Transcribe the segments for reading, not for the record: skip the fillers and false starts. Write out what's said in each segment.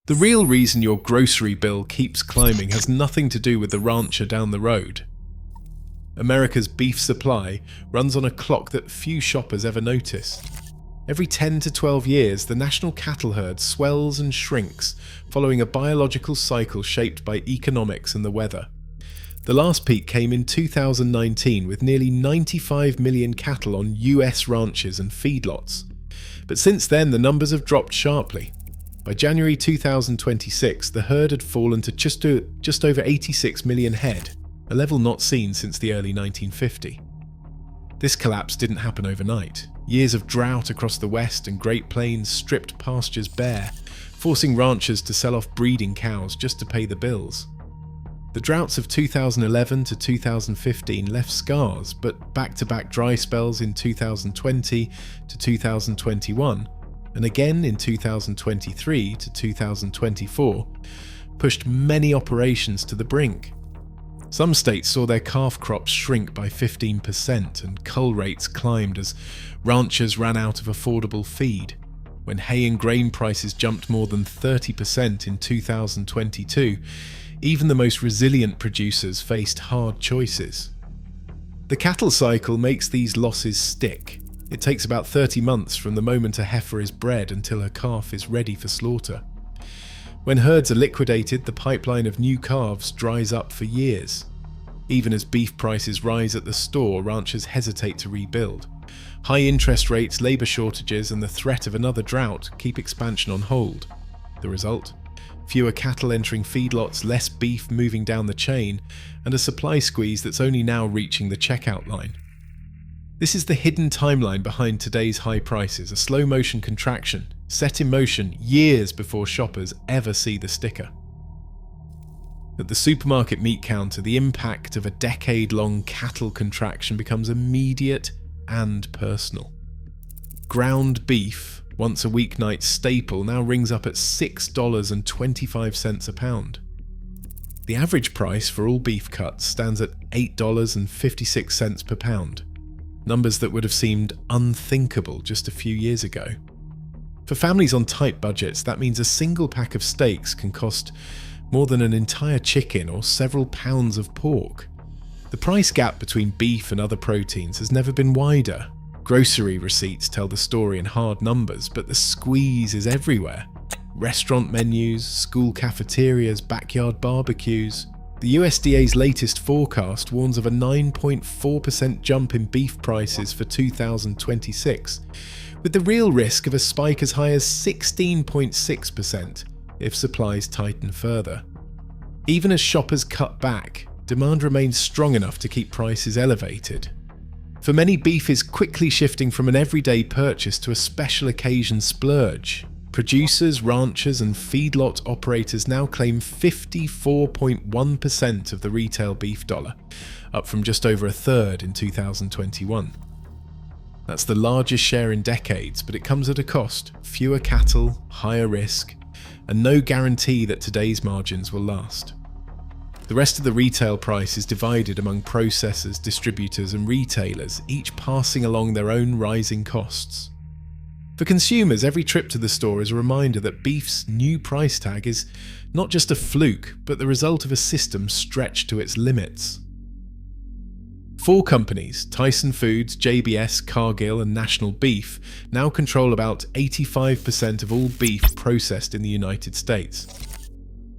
The real reason your grocery bill keeps climbing has nothing to do with the rancher down the road. America's beef supply runs on a clock that few shoppers ever notice. Every 10 to 12 years, the national cattle herd swells and shrinks, following a biological cycle shaped by economics and the weather. The last peak came in 2019 with nearly 95 million cattle on US ranches and feedlots. But since then, the numbers have dropped sharply. By January 2026, the herd had fallen to just over 86 million head, a level not seen since the early 1950s. This collapse didn't happen overnight. Years of drought across the West and Great Plains stripped pastures bare, forcing ranchers to sell off breeding cows just to pay the bills. The droughts of 2011 to 2015 left scars, but back-to-back dry spells in 2020 to 2021, and again in 2023 to 2024, pushed many operations to the brink. Some states saw their calf crops shrink by 15% and cull rates climbed as ranchers ran out of affordable feed. When hay and grain prices jumped more than 30% in 2022, even the most resilient producers faced hard choices. The cattle cycle makes these losses stick. It takes about 30 months from the moment a heifer is bred until her calf is ready for slaughter. When herds are liquidated, the pipeline of new calves dries up for years. Even as beef prices rise at the store, ranchers hesitate to rebuild. High interest rates, labour shortages, and the threat of another drought keep expansion on hold. The result? Fewer cattle entering feedlots, less beef moving down the chain, and a supply squeeze that's only now reaching the checkout line. This is the hidden timeline behind today's high prices, a slow-motion contraction, set in motion years before shoppers ever see the sticker. At the supermarket meat counter, the impact of a decade-long cattle contraction becomes immediate and personal. Ground beef, once a weeknight staple, now rings up at $6.25 a pound. The average price for all beef cuts stands at $8.56 per pound, numbers that would have seemed unthinkable just a few years ago. For families on tight budgets, that means a single pack of steaks can cost more than an entire chicken or several pounds of pork. The price gap between beef and other proteins has never been wider. Grocery receipts tell the story in hard numbers, but the squeeze is everywhere. Restaurant menus, school cafeterias, backyard barbecues. The USDA's latest forecast warns of a 9.4% jump in beef prices for 2026, with the real risk of a spike as high as 16.6% if supplies tighten further. Even as shoppers cut back, demand remains strong enough to keep prices elevated. For many, beef is quickly shifting from an everyday purchase to a special occasion splurge. Producers, ranchers, and feedlot operators now claim 54.1% of the retail beef dollar, up from just over a third in 2021. That's the largest share in decades, but it comes at a cost: fewer cattle, higher risk, and no guarantee that today's margins will last. The rest of the retail price is divided among processors, distributors, and retailers, each passing along their own rising costs. For consumers, every trip to the store is a reminder that beef's new price tag is not just a fluke, but the result of a system stretched to its limits. 4 companies, Tyson Foods, JBS, Cargill, and National Beef, now control about 85% of all beef processed in the United States.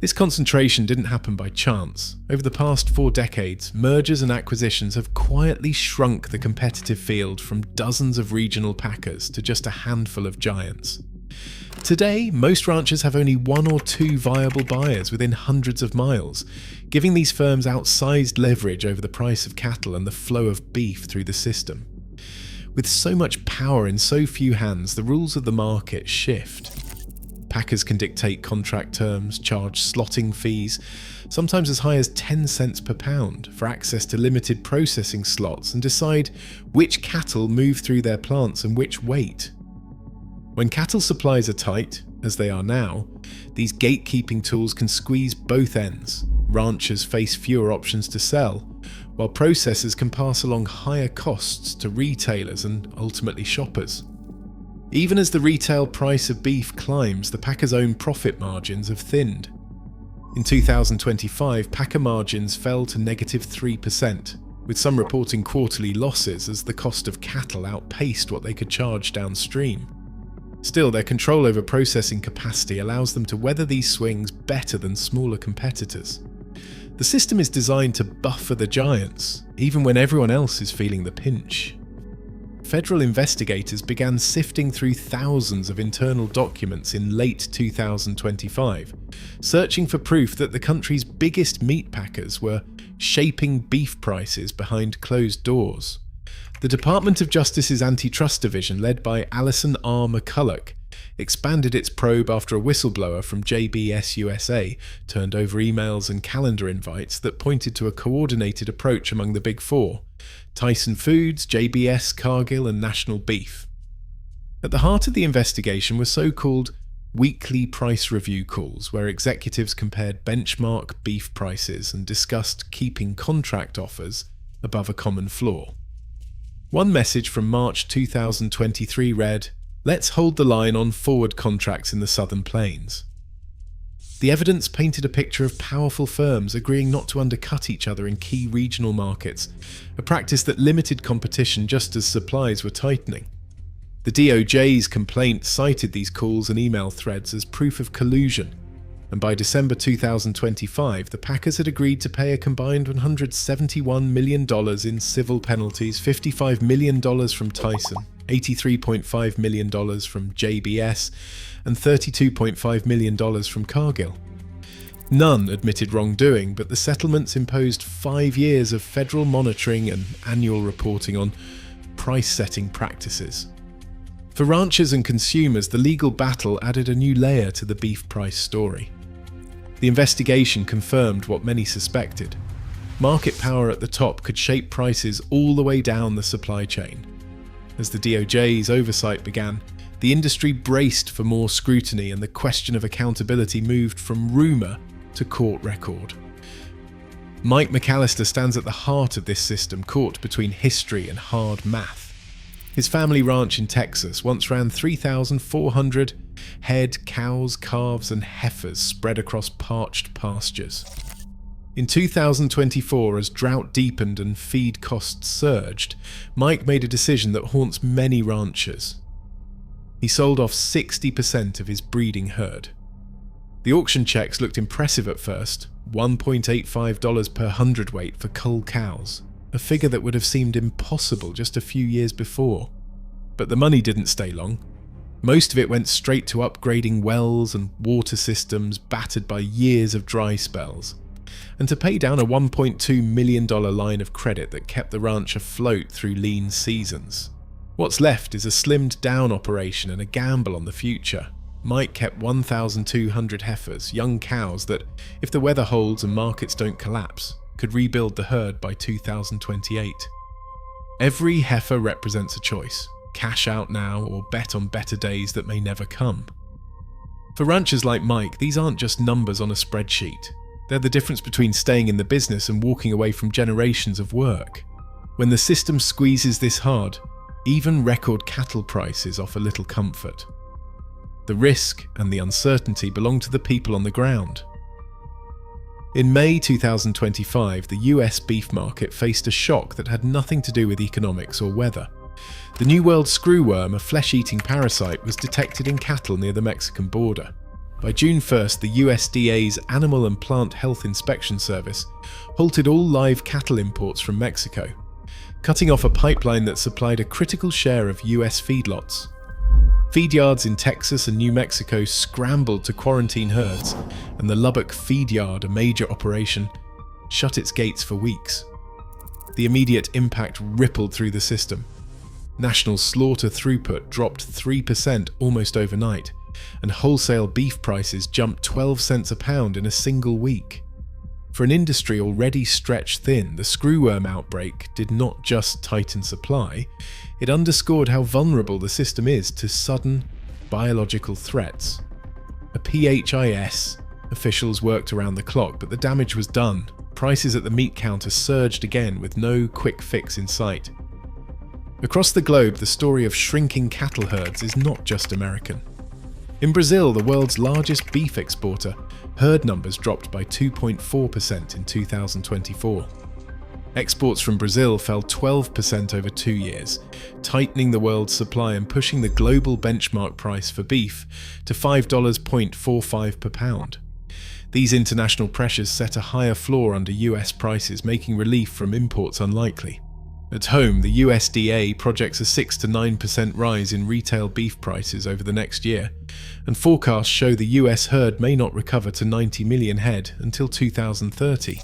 This concentration didn't happen by chance. Over the past 4 decades, mergers and acquisitions have quietly shrunk the competitive field from dozens of regional packers to just a handful of giants. Today, most ranchers have only 1 or 2 viable buyers within hundreds of miles, giving these firms outsized leverage over the price of cattle and the flow of beef through the system. With so much power in so few hands, the rules of the market shift. Packers can dictate contract terms, charge slotting fees, sometimes as high as 10 cents per pound, for access to limited processing slots, and decide which cattle move through their plants and which wait. When cattle supplies are tight, as they are now, these gatekeeping tools can squeeze both ends. Ranchers face fewer options to sell, while processors can pass along higher costs to retailers and ultimately shoppers. Even as the retail price of beef climbs, the packers' own profit margins have thinned. In 2025, packer margins fell to -3%, with some reporting quarterly losses as the cost of cattle outpaced what they could charge downstream. Still, their control over processing capacity allows them to weather these swings better than smaller competitors. The system is designed to buffer the giants, even when everyone else is feeling the pinch. Federal investigators began sifting through thousands of internal documents in late 2025, searching for proof that the country's biggest meat packers were shaping beef prices behind closed doors. The Department of Justice's Antitrust Division, led by Alison R. McCulloch, expanded its probe after a whistleblower from JBS USA turned over emails and calendar invites that pointed to a coordinated approach among the Big Four: Tyson Foods, JBS, Cargill, and National Beef. At the heart of the investigation were so-called weekly price review calls, where executives compared benchmark beef prices and discussed keeping contract offers above a common floor. One message from March 2023 read, "Let's hold the line on forward contracts in the Southern Plains." The evidence painted a picture of powerful firms agreeing not to undercut each other in key regional markets, a practice that limited competition just as supplies were tightening. The DOJ's complaint cited these calls and email threads as proof of collusion, and by December 2025, the packers had agreed to pay a combined $171 million in civil penalties, $55 million from Tyson, $83.5 million from JBS, and $32.5 million from Cargill. None admitted wrongdoing, but the settlements imposed 5 years of federal monitoring and annual reporting on price-setting practices. For ranchers and consumers, the legal battle added a new layer to the beef price story. The investigation confirmed what many suspected. Market power at the top could shape prices all the way down the supply chain. As the DOJ's oversight began, the industry braced for more scrutiny, and the question of accountability moved from rumour to court record. Mike McAllister stands at the heart of this system, caught between history and hard math. His family ranch in Texas once ran 3,400 head, cows, calves, and heifers spread across parched pastures. In 2024, as drought deepened and feed costs surged, Mike made a decision that haunts many ranchers. He sold off 60% of his breeding herd. The auction checks looked impressive at first, $1.85 per hundredweight for cull cows, a figure that would have seemed impossible just a few years before. But the money didn't stay long. Most of it went straight to upgrading wells and water systems battered by years of dry spells, and to pay down a $1.2 million line of credit that kept the ranch afloat through lean seasons. What's left is a slimmed down operation and a gamble on the future. Mike kept 1,200 heifers, young cows that, if the weather holds and markets don't collapse, could rebuild the herd by 2028. Every heifer represents a choice: cash out now or bet on better days that may never come. For ranchers like Mike, these aren't just numbers on a spreadsheet. They're the difference between staying in the business and walking away from generations of work. When the system squeezes this hard, even record cattle prices offer little comfort. The risk and the uncertainty belong to the people on the ground. In May 2025, the US beef market faced a shock that had nothing to do with economics or weather. The New World screwworm, a flesh-eating parasite, was detected in cattle near the Mexican border. By June 1st, the USDA's Animal and Plant Health Inspection Service halted all live cattle imports from Mexico, cutting off a pipeline that supplied a critical share of US feedlots. Feed yards in Texas and New Mexico scrambled to quarantine herds, and the Lubbock Feed Yard, a major operation, shut its gates for weeks. The immediate impact rippled through the system. National slaughter throughput dropped 3% almost overnight, and wholesale beef prices jumped 12 cents a pound in a single week. For an industry already stretched thin, the screwworm outbreak did not just tighten supply, it underscored how vulnerable the system is to sudden biological threats. A PHIS, officials worked around the clock, but the damage was done. Prices at the meat counter surged again with no quick fix in sight. Across the globe, the story of shrinking cattle herds is not just American. In Brazil, the world's largest beef exporter, herd numbers dropped by 2.4% in 2024. Exports from Brazil fell 12% over 2 years, tightening the world's supply and pushing the global benchmark price for beef to $5.45 per pound. These international pressures set a higher floor under US prices, making relief from imports unlikely. At home, the USDA projects a 6 to 9% rise in retail beef prices over the next year, and forecasts show the US herd may not recover to 90 million head until 2030.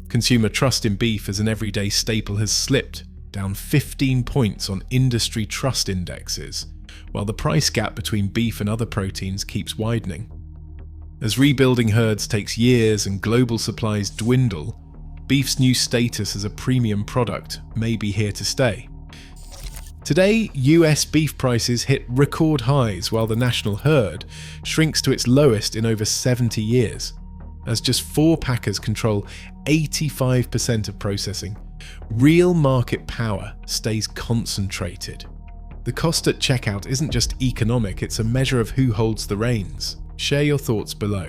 Consumer trust in beef as an everyday staple has slipped, down 15 points on industry trust indexes, while the price gap between beef and other proteins keeps widening. As rebuilding herds takes years and global supplies dwindle, beef's new status as a premium product may be here to stay. Today, US beef prices hit record highs while the national herd shrinks to its lowest in over 70 years. As just 4 packers control 85% of processing, real market power stays concentrated. The cost at checkout isn't just economic, it's a measure of who holds the reins. Share your thoughts below.